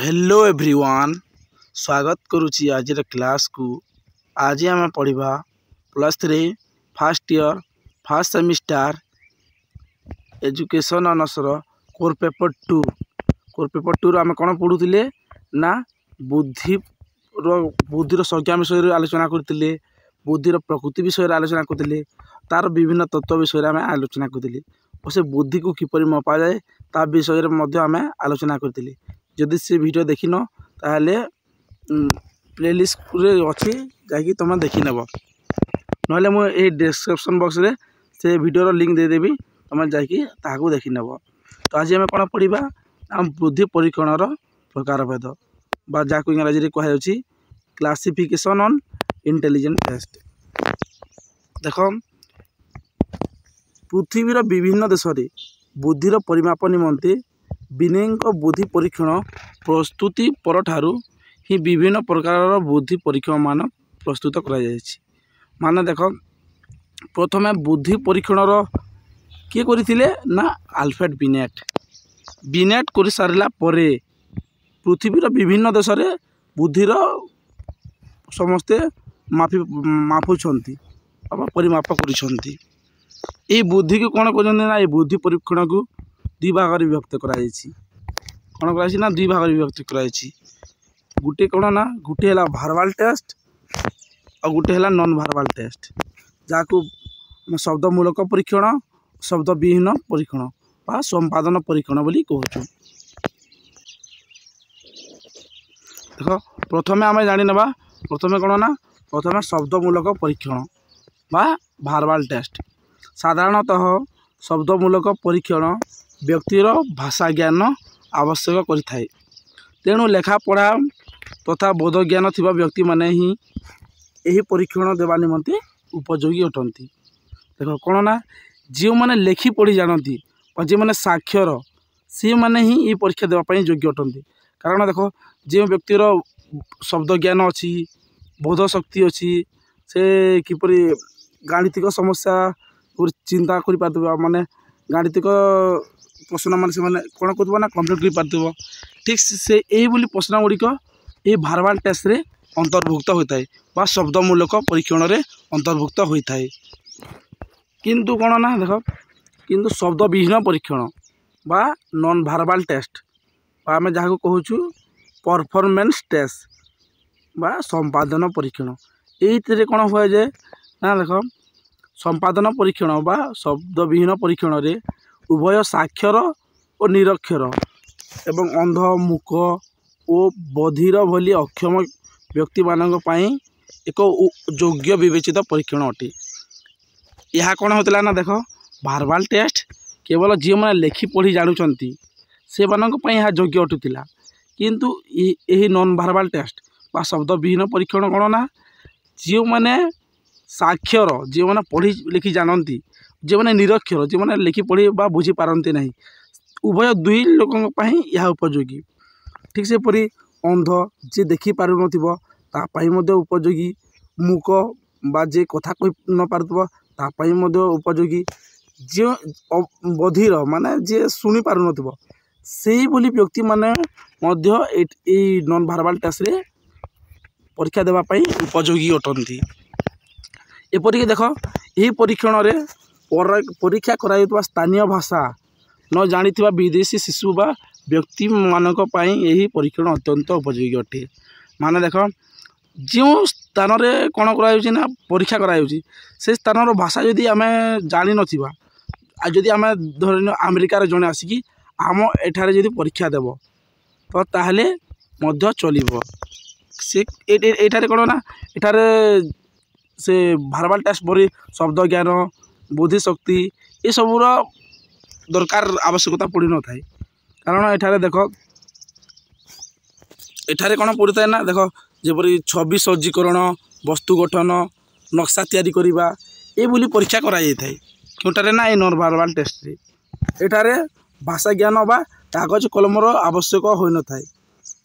Hello everyone, स्वागत करुच्ची आज class को। आज आम पढ़ा +3 first year first semester education अनर्सर कोर पेपर 2 आम कौन पढ़ुले ना बुद्धिर संज्ञा विषय आलोचना करते, बुद्धिर प्रकृति विषय आलोचना करते, तार विभिन्न तत्व विषय आम आलोचना करते और से बुद्धि को किपर मपा जाए ता विषय आम आलोचना करते। जदि से वीडियो देखिन ताहले प्लेलिस्ट अच्छी जाकि तुम देखी नब ना मुझे डिस्क्रिप्शन बॉक्स रे से वीडियो लिंक देदेवी तुम जाकि देखी नब। तो आज आम कौन पढ़ा आम बुद्धि परीक्षण प्रकार भेद बा जहाँ इंग्राजी कहुच्छी क्लासिफिकेशन ऑन इंटेलिजेंट टेस्ट। देख पृथ्वीर विभिन्न देश में बुद्धिर परिमाप निमंते विनयक बुद्धि परीक्षण प्रस्तुति परठारु ही विभिन्न प्रकार बुद्धि परीक्षण मान प्रस्तुत माने देख प्रथमे बुद्धि परीक्षण किए करथिले ना आल्फ्रेड बिनेट कर सारा परे पृथ्वीर विभिन्न देश में बुद्धिर समस्ते मापुछंती परिमाप करिसंती। ये बुद्धि को कौन कहना ये बुद्धि परीक्षण को दुई भाग विभक्त कौन ना दुई भाग विभक्त गोटे कौन ना गोटे है वर्बल टेस्ट और गोटे है नॉन वर्बल टेस्ट जहाँ को शब्दमूलक परीक्षण शब्द विहीन परीक्षण बा संपादन परीक्षण बोली कहूँ। देख प्रथमे आम जानी ना प्रथमे कौन ना प्रथमे शब्दमूलक परीक्षण बा वर्बल टेस्ट। साधारणतः शब्दमूलक परीक्षण व्यक्तिर भाषा ज्ञान आवश्यक करिथाए, तेणु लेखा पढ़ा तथा बोध ज्ञान थिबा व्यक्ति माने ही यही परीक्षण देवा निमंते उपयोगी अटंती। देख कौन ना जो मैंने लेखि पढ़ी जानती और जो मैंने साक्षर सी मैंने ही ये परीक्षा देवाई योग्य अटंती। कारण देख जो व्यक्तिर शब्द ज्ञान अच्छी बोध शक्ति अच्छी से किपरि गाणितिक समस्या चिंता कर माने गाणितिक प्रश्न मान से कौन कर ना कम्प्लीट कर ठीक से यही प्रश्न गुड़िक ये वर्बल टेस्ट रे अंतर्भुक्त होता है बा शब्दमूलक परीक्षण रे अंतर्भुक्त होता है। किंतु कौन ना देख किंतु शब्द विहीन परीक्षण बा नॉन वर्बल टेस्ट आम जहाँ कहूँ परफॉर्मेंस टेस्ट बा संपादन परीक्षण ये कौन हुए जे ना देख संपादन परीक्षण बा शब्द विहीन परीक्षण रे उभय साक्षर और निरक्षर एवं अंध मूक और बधिर भली अक्षम व्यक्ति मानक पई एक योग्य विवेचित परीक्षण अटे। यह कौन होता ना देख वर्बल टेस्ट केवल जी मैंने लेखि पढ़ी जानुंट से यह योग्य अटुला, किंतु यही नॉन वर्बल टेस्ट बा शब्द विहीन परीक्षण कौन ना जो मैंने साक्षर जो मैंने पढ़ी लिखि जानती जो मैंने निरक्षर जो मैंने लिखि पढ़ी बा बुझी पारती नहीं उभय दुई लोकों यह उपयोगी। ठीक से परी अंध जे देखी पार नपाई उपयोगी मूक बा जे कथा कही न पार्थिव उपयोगी जो बधिर माने जे शुणी पार नई व्यक्ति माने नॉन वर्बल टेस्ट रे परीक्षा देवाई उपयोगी अटंती। एपरिक देख यही परीक्षण रे परीक्षा करा स्थानीय भाषा न जानी विदेशी शिशु बा व्यक्ति मानक पई यही परीक्षण अत्यंत उपयोगी अटे। माने देख जो स्थान रे कौन करा ना परीक्षा करा से स्थान भाषा जदि आम जानी नथिबा जदि आम धर अमेरिकार जड़े आसिकी आम एठारे जदि परीक्षा देव तो ताहले मध्य चलिबो से एठारे कौन ना एठारे से वर्बल टेस्ट परी शब्द ज्ञान बुद्धि शक्ति ये सबूर दरकार आवश्यकता पड़ न था। कारण एठारे देख एठारे कौन पड़ता है ना देख जपरी छवि सज्जीकरण वस्तु गठन नक्शा तैयारी करवा ये बोली परीक्षा कराई थाए क्योंटारे ना ये नॉन वर्बल टेस्ट रे एठारे भाषा ज्ञान बा कागज कलमर आवश्यक हो न थाए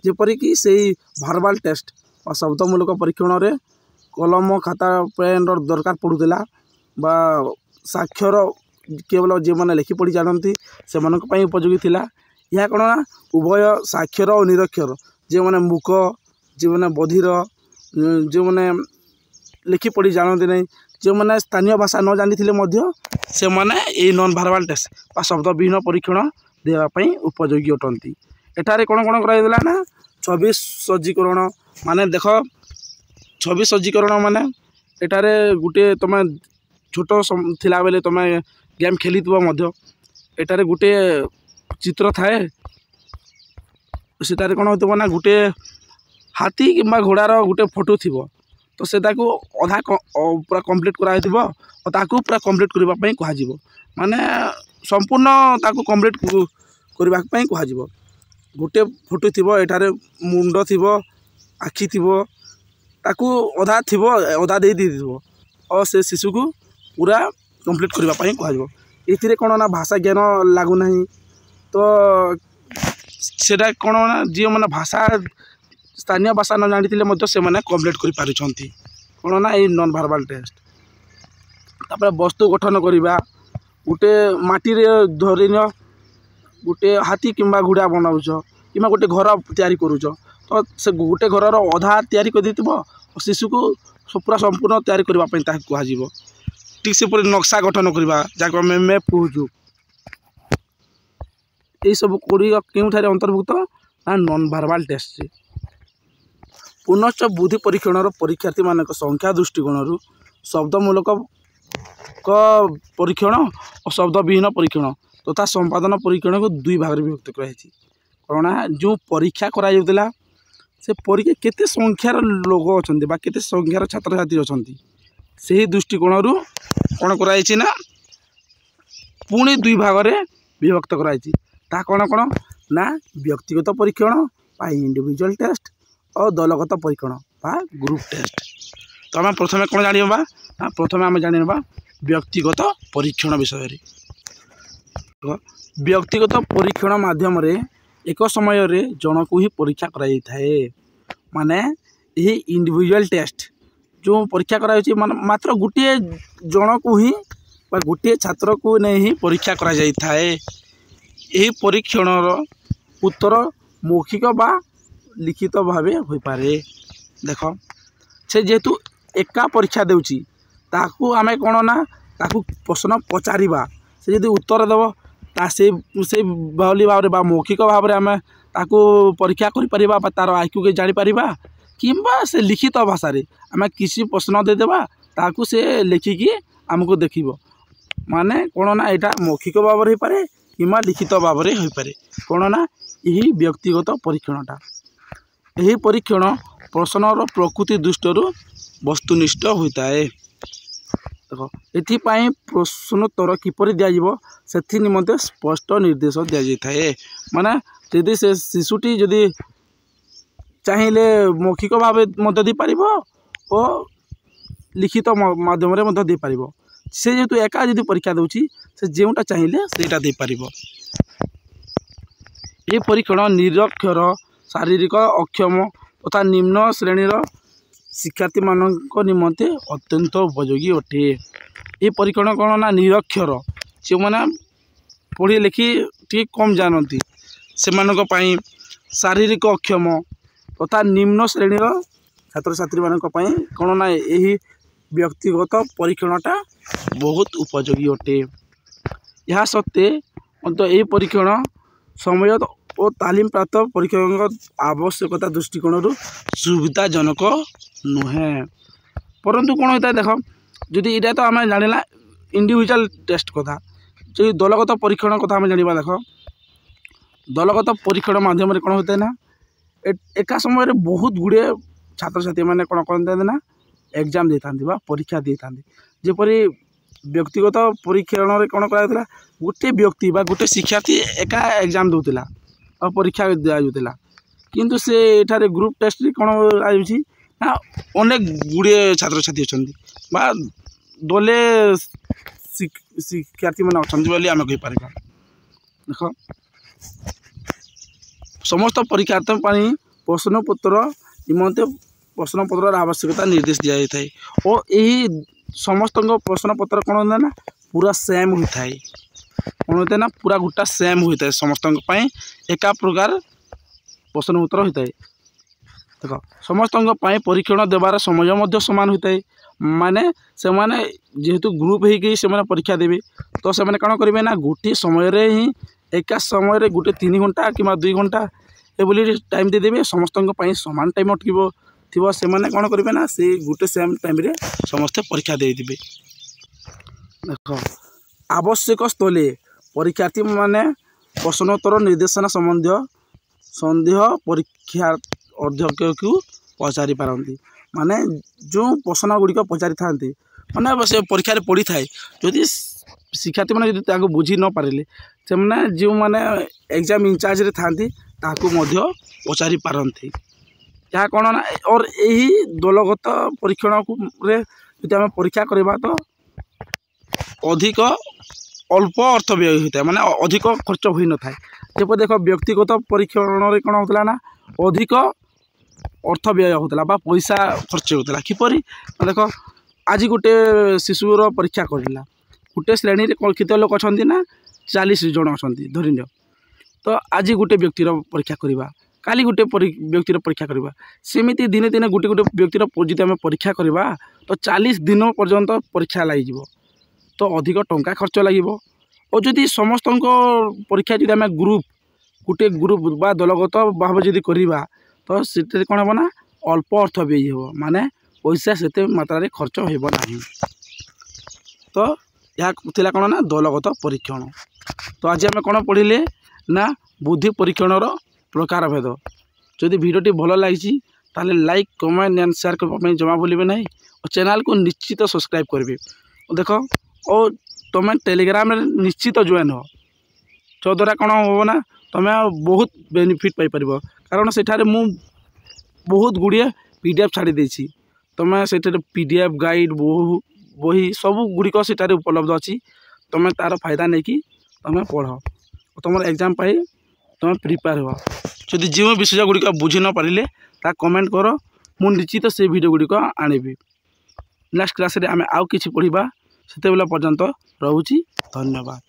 जेपरिक से वर्बल टेस्ट और शब्दमूलक परीक्षण रे कलम खाता पेन दरकार पड़ूला बा साक्षर केवल जो मैंने लिखि पढ़ी जानती से उपयोगी थिला। यह कौन ना उभय साक्षर और निरक्षर जो मैंने मूक जो मैंने बधिर जो मैंने लिखि पढ़ी जानते नहीं जो मैंने स्थानीय भाषा न जानी से मैंने ये नॉन वर्बल टेस्ट शब्द विहीन परीक्षण देवाई उपयोगी अटंती। एठारे कौन कौन कराइला ना 26 सज्जीकरण माने देख 26 सज्जीकरण माने एठारे गोटे तुम छोट थिला बेले तुम गेम खेली एटारे गोटे चित्र थाए सेटारे कौन होता ना गोटे हाथी किंबा घोड़ार गोटे फोटो थी तो से अधा पूरा कंप्लीट कराई और ताकू पूरा कंप्लीट करने कह माने संपूर्ण ताकू कंप्लीट करने कह गोटे फोटो थी एठारे मुंड थी आखि थी ताकू अधा थी अधा दे दी और से शिशु को पूरा कंप्लीट करने कह ये कौन ना भाषा ज्ञान लगुना तो सेटा कौन ना जी मैंने भाषा स्थानीय भाषा न जानी से कंप्लीट कर पार्टी कौन ना ये नॉन वर्बल टेस्ट। तापर वस्तु गठन करवा गोटे माटी धरी गोटे हाथी किंबा घोड़ा बनाऊच कि गोटे घर तैयारी करुच तो से गोटे घर अधा तैयारी कर शिशु को पूरा संपूर्ण तैयारी करने कह ठीक से पूरी नक्शा गठन करवा जहाँ आम मैप कहूँ ये सब क्यों अंतर्भुक्त ना नॉन वर्बल टेस्ट। पुनश्च बुद्धि परीक्षण परीक्षार्थी मान संख्या दृष्टिकोण शब्दमूलक परीक्षण और शब्द विहीन परीक्षण तथा संपादन परीक्षण को दुई भाग में विभक्त कराई कौन जो परीक्षा करा से परीक्षा केते संख्यार लोग अच्छा केते संख्यार छात्र छात्री अच्छा से ही दृष्टिकोण कौन कराई ना पुणी दुई भाग में विभक्त कराई कौन कौन ना व्यक्तिगत परीक्षण इंडिविजुअल टेस्ट और दलगत परीक्षण ग्रुप टेस्ट। तो आम प्रथम कौन जाना ना प्रथम आम जाना व्यक्तिगत परीक्षण विषय व्यक्तिगत परीक्षण माध्यम एक समय जन को ही परीक्षा कराई थाए माने यही इंडिविजुअल टेस्ट जो परीक्षा कराई मात्र गोटे जन को ही गोटे छात्र को नहीं ही परीक्षा करा जाई थाए। यही परीक्षण उत्तर मौखिक बा लिखित भाव हो पारे देख से जेहेतु एका परीक्षा देउची ताकू आमे कौन ना ताकू प्रश्न पचारिबा से यदि उत्तर देव ता से भावली भाव में मौखिक भाव में आम ताकू परीक्षा कर तार आईक्यू के जापर किंबा से लिखित भाषा आम किसी प्रश्न देदेबा ताकू से लिखिकी आमको देख माने कौन ना यहाँ मौखिक भाव में हो पारे किंबा लिखित भाव में हो पारे कौन ना यही व्यक्तिगत परीक्षणटा यही परीक्षण प्रश्नर प्रकृति दृष्टि वस्तुनिष्ठ होता है। देख ये प्रश्नोत्तर किपर दिज्व से निमंते स्पष्ट निर्देश दि जाए माने यदि से शिशुटी जदि चाहिए मौखिक भाव दे पार और लिखित माध्यम दे पार से जेहेतु एका जदि परीक्षा दूची से जोटा चाहिए सेटा दे पार। ये परीक्षण निरक्षर शारीरिक अक्षम तथा निम्न श्रेणीर शिक्षार्थी मानक निमंते अत्यंत उपयोगी अटे। ये परीक्षण कौन ना निरक्षर जो मैंने पढ़ी लिखि ठीक कम जानती से शारीरिक अक्षम तथा निम्न श्रेणीर छात्र छात्री मानक कौन ना यही व्यक्तिगत परीक्षणटा बहुत उपयोगी अटे। यह सत्वे मतलब ये परीक्षण समय और तालीम प्राप्त परीक्षक आवश्यकता दृष्टिकोण सुविधाजनक नुहे परंतु कौन होता है देख जदि यहाँ तो आम जाना इंडिविजुअल टेस्ट कथा जो दलगत परीक्षण कथा आम जाना देख दलगत परीक्षण माध्यम कौन होता है ना एका समय बहुत गुड़े छात्र छात्री मैंने कौन करते ना एग्जाम दे था परीक्षा दे था जेपरी व्यक्तिगत परीक्षण कौन करा गोटे व्यक्ति बा गोटे शिक्षार्थी एका एग्जाम दूसरा और परीक्षा दिजाला किंतु से एठारे ग्रुप टेस्ट कौन ना अनेक गुड़े छात्र छात्री अच्छा दले शिक्षार्थी मैंने अच्छा आम कहीपर देख समस्त परीक्षार्थी प्रश्नपत्र निमंते प्रश्नपत्र आवश्यकता निर्देश दि जाए और यही समस्त प्रश्नपत्र कौन ना पूरा सेम होता है कौन होता है ना पूरा गोटा सेम होता है समस्त एका प्रकार प्रश्न उत्तर होता है। देख समस्त परीक्षण देवार समय सामान होता है माने से माने जेहेतु ग्रुप हो परीक्षा देवे तो से कौन करेंगे ना गोटे समय ही एका समय गोटे 3 घंटा कि 2 घंटा ये टाइम देदेवे समस्त सामान टाइम अटक थी से कौन करेंगे ना से गोटे सेम टाइम रे समस्ते परीक्षा दे देवे। देख आवश्यक स्थले परीक्षार्थी माने प्रश्नोत्तर निर्देशना संदेह परीक्षा अध्यक्ष को पचारि पारती माने जो प्रश्न गुड़िक पचारि था माने से परीक्षा पड़ी थाए जदि शिक्षार्थी मैंने जो बुझी न पारे से जो मैंने एग्जाम इंचार्ज रे थांती ताकू मध्य पचारि पारती या कौन ना और यही दलगत परीक्षण रे यदि आम परीक्षा करवा तो अधिक अल्प अर्थ व्यय होता है माने अधिक खर्च हो न थाए। जब देख व्यक्तिगत परीक्षण रे कौन होता ना अधिक अर्थ व्यय होता बा पैसा खर्च होता किपरि देख आज गोटे शिशुर परीक्षा करला गोटे श्रेणी रे केते लोक अच्छा ना 40 जन अच्छा धरी तो आज गोटे व्यक्तिर परीक्षा करवा काली गोटे व्यक्तिर परीक्षा करवा सेमिति दिने दिने गोटे गोटे व्यक्तिर जी आम परीक्षा करवा तो 40 दिन पर्यंत परीक्षा लग तो अधिक टंका खर्च लगे और जदि समस्त परीक्षा जी आम गोटे ग्रुप बा दलगत भाव जदि करवा तो से कौन हम ना अल्प अर्थ व्यय हो माने पैसा से मात्रा खर्च होना तो यह कौन ना दलगत परीक्षण। तो आज आम कौन पढ़िले ना बुद्धि परीक्षण प्रकार भेद। जदि वीडियोटी भल लगी ताले लाइक कमेंट एंड शेयर करने जमा भूलिए ना और चैनल को निश्चित सब्सक्राइब करेंगे। देख और तुम टेलीग्राम निश्चित जॉइन हो द्वारा कौन हो ना तुम बहुत बेनिफिट पाइपर कारण सेठारे मु बहुत गुड़िए पीडीएफ छाड़ी देछि तुम से पीडीएफ गाइड बही सब गुड़िक सेठारे उपलब्ध अच्छी तुम तार फायदा नहीं कि तुम पढ़ तुम एग्जाम पाई तुम प्रिपेयर हो जदि जो विषय गुड़िक बुझी न पारे ता कमेंट कर मु निश्चित से वीडियो गुड़िक आनिबी। नेक्स्ट क्लास रे आमे आउ किछि पढ़िबा सेते बेला पर्यंत रहूची धन्यवाद।